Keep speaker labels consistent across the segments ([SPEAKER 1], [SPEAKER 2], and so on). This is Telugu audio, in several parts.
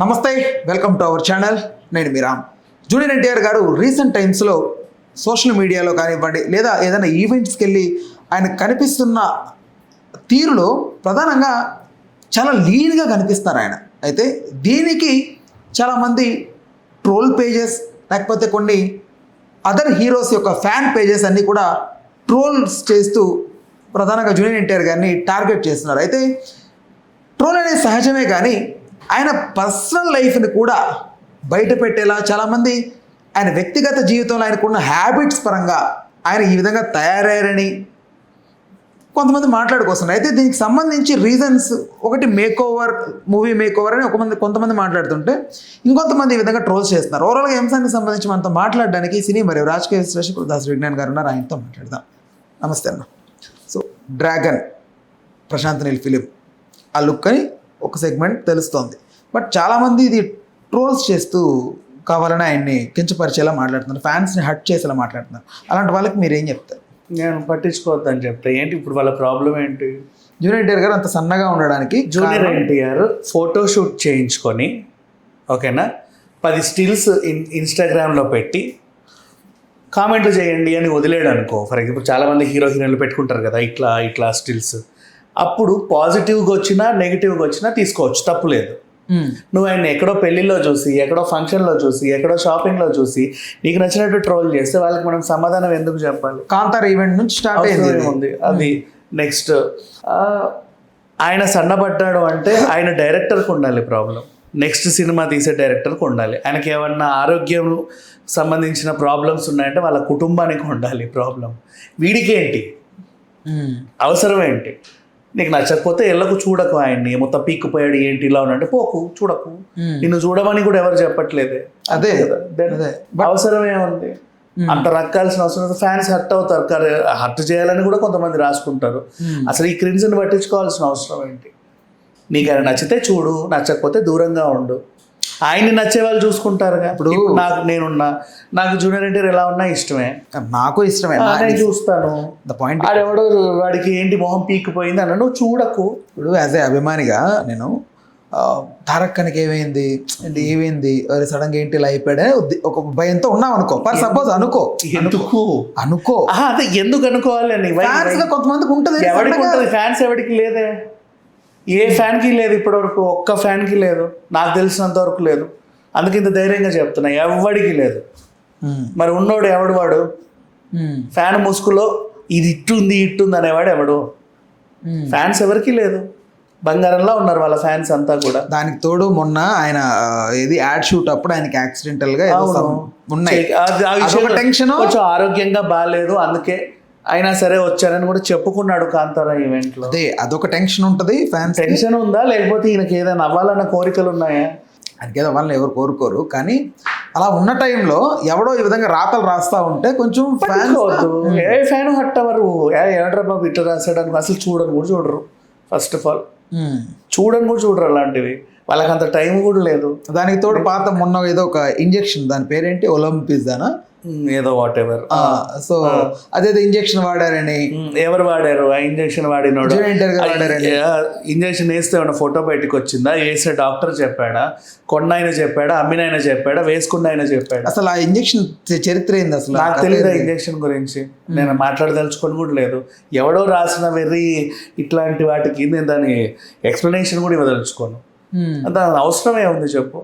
[SPEAKER 1] నమస్తే, వెల్కమ్ టు అవర్ ఛానల్. నేను మీ రామ్. జూనియర్ ఎన్టీఆర్ గారు రీసెంట్ టైమ్స్లో సోషల్ మీడియాలో కానివ్వండి లేదా ఏదైనా ఈవెంట్స్కి వెళ్ళి ఆయన కనిపిస్తున్న తీరులో ప్రధానంగా చాలా లీన్గా కనిపిస్తారు ఆయన. అయితే దీనికి చాలామంది ట్రోల్ పేజెస్ లేకపోతే కొన్ని అదర్ హీరోస్ యొక్క ఫ్యాన్ పేజెస్ అన్నీ కూడా ట్రోల్స్ చేస్తూ ప్రధానంగా జూనియర్ ఎన్టీఆర్ గారిని టార్గెట్ చేస్తున్నారు. అయితే ట్రోల్ అనేది సహజమే, కానీ ఆయన పర్సనల్ లైఫ్ని కూడా బయట పెట్టేలా చాలామంది ఆయన వ్యక్తిగత జీవితంలో ఆయనకున్న హ్యాబిట్స్ పరంగా ఆయన ఈ విధంగా తయారయ్యారని కొంతమంది మాట్లాడుకొస్తున్నారు. అయితే దీనికి సంబంధించి రీజన్స్ ఒకటి మూవీ మేక్ ఓవర్ అని కొంతమంది మాట్లాడుతుంటే ఇంకొంతమంది ఈ విధంగా ట్రోల్స్ చేస్తున్నారు. ఓవరాల్గా అంశానికి సంబంధించి మనతో మాట్లాడడానికి సినీ మరియు రాజకీయ విశ్లేషకుడు దాస్ విజ్ఞాన్ గారు ఉన్నారు. ఆయనతో మాట్లాడదాం. నమస్తే అన్న. So Dragon Prashanth Neel film ఆ లుక్ అని ఒక సెగ్మెంట్ తెలుస్తోంది, బట్ చాలామంది ఇది ట్రోల్స్ చేస్తూ కావాలని ఆయన్ని కించపరిచేలా మాట్లాడుతున్నారు, ఫ్యాన్స్ని హర్ట్ చేసేలా మాట్లాడుతున్నారు. అలాంటి వాళ్ళకి మీరు ఏం చెప్తారు?
[SPEAKER 2] నేను పట్టించుకోవద్దని చెప్తా. ఏంటి ఇప్పుడు వాళ్ళ ప్రాబ్లం ఏంటి?
[SPEAKER 1] జూనియర్ ఎన్టీఆర్ గారు అంత సన్నగా ఉండడానికి
[SPEAKER 2] జూనియర్ ఎన్టీఆర్ ఫోటోషూట్ చేయించుకొని ఓకేనా 10 స్టిల్స్ ఇన్స్టాగ్రామ్లో పెట్టి కామెంట్లు చేయండి అని వదిలేడు అనుకో. ఫర్ ఎగ్జాంపుల్ చాలామంది హీరోయిన్లు పెట్టుకుంటారు కదా ఇట్లా స్టిల్స్. అప్పుడు పాజిటివ్గా వచ్చినా నెగిటివ్గా వచ్చినా తీసుకోవచ్చు, తప్పు లేదు. నువ్వు ఆయన ఎక్కడో పెళ్లిలో చూసి, ఎక్కడో ఫంక్షన్లో చూసి, ఎక్కడో షాపింగ్లో చూసి నీకు నచ్చినట్టు ట్రోల్ చేస్తే వాళ్ళకి మనం సమాధానం ఎందుకు చెప్పాలి?
[SPEAKER 1] కాంతార ఈవెంట్ నుంచి స్టార్ట్ అయింది
[SPEAKER 2] అది. నెక్స్ట్ ఆయన సన్నబడ్డాడు అంటే ఆయన డైరెక్టర్కి ఉండాలి ప్రాబ్లం, నెక్స్ట్ సినిమా తీసే డైరెక్టర్కి ఉండాలి. ఆయనకి ఏమన్నా ఆరోగ్యం సంబంధించిన ప్రాబ్లమ్స్ ఉన్నాయంటే వాళ్ళ కుటుంబానికి ఉండాలి ప్రాబ్లం. వీడికేంటి అవసరం ఏంటి? నీకు నచ్చకపోతే ఎల్లకు చూడకు, ఆయన్ని మొత్తం పీక్కుపోయాడు ఏంటి ఇలా ఉన్నట్టు పోకు, చూడకు. నిన్ను చూడమని కూడా ఎవరు చెప్పట్లేదే.
[SPEAKER 1] అదే
[SPEAKER 2] అవసరం ఏముంది? అంత రక్కాల్సిన అవసరం. ఫ్యాన్స్ హర్ట్ అవుతారు, హర్ట్ చేయాలని కూడా కొంతమంది రాసుకుంటారు. అసలు ఈ క్రిమ్స్ని పట్టించుకోవాల్సిన అవసరం ఏంటి? నీకు ఆయన నచ్చితే చూడు, నచ్చకపోతే దూరంగా ఉండు. ఆయన్ని నచ్చే వాళ్ళు చూసుకుంటారుగా. ఇప్పుడు నాకు జూనియర్ ఎన్టీఆర్ ఎలా ఉన్నా ఇష్టమే,
[SPEAKER 1] నాకు ఇష్టమే,
[SPEAKER 2] నేను చూస్తాను. ఆడెవడో వాడికి ఏంటి మొహం పీకిపోయింది అన్న నువ్వు చూడకు.
[SPEAKER 1] ఇప్పుడు యాజ్ ఏ అభిమానిగా నేను తారక్కనికి ఏమైంది సడన్గా ఏంటి ఇలా అయిపోయాడే ఒక భయంతో ఉన్నాం అనుకో. ఫర్ సపోజ్ అనుకో
[SPEAKER 2] అదే ఎందుకు అనుకోవాలి అని
[SPEAKER 1] కొంతమందికి ఉంటుంది.
[SPEAKER 2] ఎవరికి ఉంటుంది? ఫ్యాన్స్ ఎవరికి లేదే, ఏ ఫ్యాన్కి లేదు ఇప్పటివరకు, ఒక్క ఫ్యాన్కి లేదు, నాకు తెలిసినంత వరకు లేదు. అందుకే ఇంత ధైర్యంగా చెప్తున్నా, ఎవడికి లేదు. మరి ఉన్నోడు ఎవడు? వాడు ఫ్యాన్ ముసుగులో ఇది ఇట్టుంది అనేవాడు ఎవడు? ఫ్యాన్స్ ఎవరికి లేదు, బంగారంలా ఉన్నారు వాళ్ళ ఫ్యాన్స్ అంతా కూడా.
[SPEAKER 1] దానికి తోడు మొన్న ఆయన ఏది యాడ్ షూట్ అప్పుడు ఆయనకి యాక్సిడెంటల్ గా ఉన్నాయి,
[SPEAKER 2] టెన్షన్, కొంచెం ఆరోగ్యంగా బాగాలేదు, అందుకే అయినా సరే వచ్చారని కూడా చెప్పుకున్నాడు కాంతారా ఈవెంట్ లో.
[SPEAKER 1] అదొక టెన్షన్ ఉంటుంది. ఫ్యాన్స్
[SPEAKER 2] టెన్షన్ ఉందా, లేకపోతే ఈయనకి ఏదైనా అవ్వాలన్న కోరికలు ఉన్నాయా?
[SPEAKER 1] ఆయనకి ఏదో వాళ్ళని ఎవరు కోరుకోరు, కానీ అలా ఉన్న టైంలో ఎవడో ఈ విధంగా రాతలు రాస్తా ఉంటే కొంచెం ఫ్యాన్స్
[SPEAKER 2] ఏ ఫ్యాన్ హట్ అవ్వరు. ఏమంటారు బాబు ఇట్లా రాశాడు అని అసలు చూడరు. ఫస్ట్ ఆఫ్ ఆల్ చూడరు అలాంటివి. వాళ్ళకి అంత టైం కూడా లేదు.
[SPEAKER 1] దానికి తోడు పాత మొన్న ఏదో ఒక ఇంజెక్షన్, దాని పేరేంటి ఒలింపిక్స్
[SPEAKER 2] ఏదో వాట్ ఎవర్.
[SPEAKER 1] సో అదేదో ఇంజెక్షన్ వాడారని.
[SPEAKER 2] ఎవరు వాడారు? ఆ ఇంజెక్షన్ వాడినోడు ఇంజెక్షన్ వేస్తే ఏమన్నా ఫోటో బయటకు వచ్చిందా? వేసే డాక్టర్ చెప్పాడా? కొన్నాయన చెప్పాడా? అమ్మినాయన చెప్పాడా? వేసుకున్న ఆయన చెప్పాడా?
[SPEAKER 1] అసలు ఆ ఇంజెక్షన్ చరిత్ర ఏంది అసలు?
[SPEAKER 2] నాకు తెలియదు ఆ ఇంజెక్షన్ గురించి. నేను మాట్లాడదలుచుకొని కూడా లేదు. ఎవడో రాసిన వెర్రి ఇట్లాంటి వాటికి నేను దాని ఎక్స్ప్లెనేషన్ కూడా ఇవ్వదలుచుకోను. దాని అవసరమే ఉంది చెప్పు.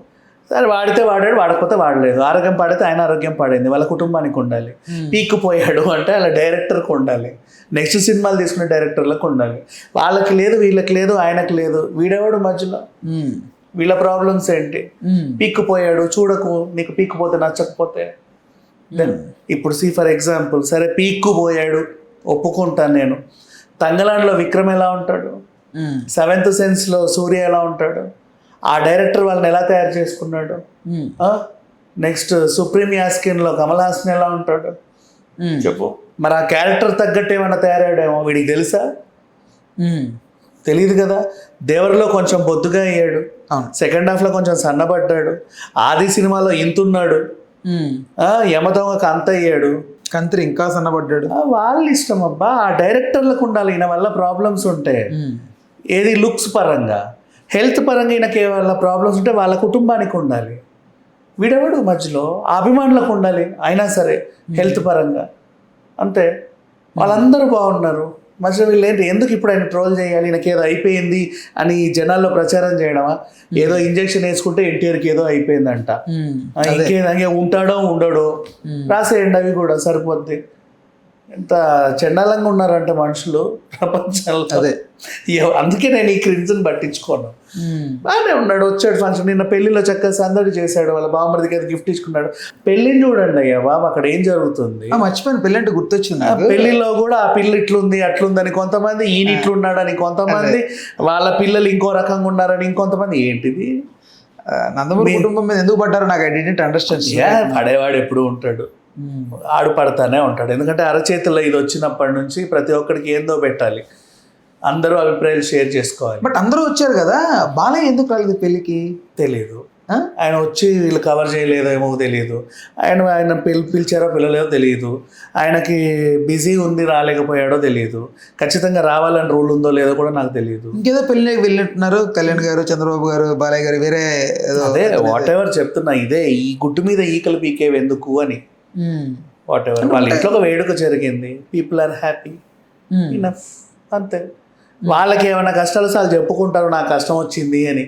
[SPEAKER 2] సరే వాడితే వాడాడు, వాడకపోతే వాడలేదు. ఆరోగ్యం పాడితే ఆయన ఆరోగ్యం పాడైంది, వాళ్ళ కుటుంబానికి ఉండాలి. పీక్కుపోయాడు అంటే వాళ్ళ డైరెక్టర్కి ఉండాలి, నెక్స్ట్ సినిమాలు తీసుకునే డైరెక్టర్లకు ఉండాలి. వాళ్ళకి లేదు, వీళ్ళకి లేదు, ఆయనకు లేదు. వీడెవడు మధ్యలో? వీళ్ళ ప్రాబ్లమ్స్ ఏంటి? పీక్కుపోయాడు చూడకు, నీకు పీక్కుపోతే నచ్చకపోతే. ఇప్పుడు ఫర్ ఎగ్జాంపుల్ సరే పీక్కుపోయాడు ఒప్పుకుంటాను నేను. తంగలాండ్లో విక్రమ్ ఎలా ఉంటాడు? సెవెంత్ సెన్స్లో సూర్య ఎలా ఉంటాడు? ఆ డైరెక్టర్ వాళ్ళని ఎలా తయారు చేసుకున్నాడు? నెక్స్ట్ సుప్రీం యాస్కిన్లో కమల్ హాసన్ ఎలా ఉంటాడు చెప్పు. మరి ఆ క్యారెక్టర్ తగ్గట్టు ఏమైనా తయారయ్యాడేమో వీడికి తెలుసా? తెలియదు కదా. దేవరలో కొంచెం బొద్దుగా అయ్యాడు, సెకండ్ హాఫ్లో కొంచెం సన్నబడ్డాడు, ఆది సినిమాలో ఇంతున్నాడు, యమదొంగకు అంత అయ్యాడు,
[SPEAKER 1] కంత్రి ఇంకా సన్నబడ్డాడు.
[SPEAKER 2] వాళ్ళ ఇష్టం అబ్బా. ఆ డైరెక్టర్లకు ఉండాలి. ఈయన వల్ల ప్రాబ్లమ్స్ ఉంటాయి. ఏది లుక్స్ పరంగా హెల్త్ పరంగా ఈయనకి వాళ్ళ ప్రాబ్లమ్స్ ఉంటే వాళ్ళ కుటుంబానికి ఉండాలి, వీడెవడు మధ్యలో ఆ అభిమానులకు ఉండాలి అయినా సరే హెల్త్ పరంగా అంతే. వాళ్ళందరూ బాగున్నారు, మధ్యలో వీళ్ళు ఏంటి ఎందుకు ఇప్పుడు ఆయన ట్రోల్ చేయాలి, నాకు ఏదో అయిపోయింది అని జనాల్లో ప్రచారం చేయడమా? ఏదో ఇంజెక్షన్ వేసుకుంటే ఎన్టీఆర్కి ఏదో అయిపోయిందంట, ఇంకే ఉంటాడో ఉండడో రాసేయండి, అవి కూడా సరిపోద్ది. ఎంత చండాలంగా ఉన్నారంటే మనుషులు ప్రపంచంలో.
[SPEAKER 1] అదే
[SPEAKER 2] అందుకే నేను ఈ క్రిమ్స్ని పట్టించుకోను. బాగానే ఉన్నాడు, వచ్చాడు ఫంక్షన్, నిన్న పెళ్లిలో చక్కగా సందడి చేశాడు, వాళ్ళ బామ్మడికి అది గిఫ్ట్ ఇచ్చుకున్నాడు. పెళ్ళిని చూడండి అయ్యా బాబు, అక్కడ ఏం జరుగుతుంది?
[SPEAKER 1] మర్చిపోయిన పెళ్ళి అంటే గుర్తొచ్చింది.
[SPEAKER 2] పెళ్లిలో కూడా ఆ పిల్ల ఇట్లుంది అట్లుందని కొంతమంది, ఈయన ఇట్లున్నాడని కొంతమంది, వాళ్ళ పిల్లలు ఇంకో రకంగా ఉన్నారని ఇంకొంతమంది. ఏంటిది?
[SPEAKER 1] నందమూరి కుటుంబం మీద ఎందుకు పడ్డారో నాకు ఐ డిడ్ంట్ అండర్స్టాండ్.
[SPEAKER 2] పడేవాడు ఎప్పుడు ఉంటాడు, ఆడు పడతానే ఉంటాడు. ఎందుకంటే అరచేతిలో ఇది వచ్చినప్పటి నుంచి ప్రతి ఒక్కడికి ఏందో పెట్టాలి, అందరూ అభిప్రాయాలు షేర్ చేసుకోవాలి.
[SPEAKER 1] బట్ అందరూ వచ్చారు కదా, బాలయ్య ఎందుకు రాలేదు పెళ్ళికి?
[SPEAKER 2] తెలీదు, ఆయన వచ్చి వీళ్ళు కవర్ చేయలేదేమో తెలియదు, ఆయన పిలిచారో పిల్లలేదో తెలియదు, ఆయనకి బిజీ ఉంది రాలేకపోయాడో తెలియదు, ఖచ్చితంగా రావాలని రూల్ ఉందో లేదో కూడా నాకు తెలియదు.
[SPEAKER 1] ఇంకేదో పెళ్ళికి వెళ్ళినట్టున్నారు కళ్యాణ్ గారు, చంద్రబాబు గారు, బాలయ్య గారు, వేరే
[SPEAKER 2] అదే వాట్ ఎవర్ చెప్తున్నా, ఇదే ఈ గుడ్డు మీద ఈకలు పీకేవి ఎందుకు అని. వాట్ ఎవర్, వాళ్ళ ఇంట్లో ఒక వేడుక జరిగింది, పీపుల్ ఆర్ హ్యాపీ, ఇనఫ్, అంతే. వాళ్ళకి ఏమైనా కష్టాలు సార్లు చెప్పుకుంటారు, నాకు కష్టం వచ్చింది అని,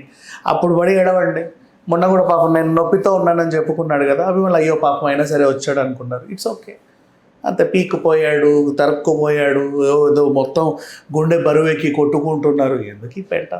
[SPEAKER 2] అప్పుడు పడి ఏడవండి. మొన్న కూడా పాపం నేను నొప్పితో ఉన్నానని చెప్పుకున్నాడు కదా, అవి వాళ్ళు అయ్యో పాపం అయినా సరే వచ్చాడు అనుకున్నారు. ఇట్స్ ఓకే, అంతే. పీక్కుపోయాడు, తరుక్కుపోయాడు, ఏదో మొత్తం గుండె బరువెక్కి కొట్టుకుంటున్నారు, ఎందుకు ఈ పెట్ట?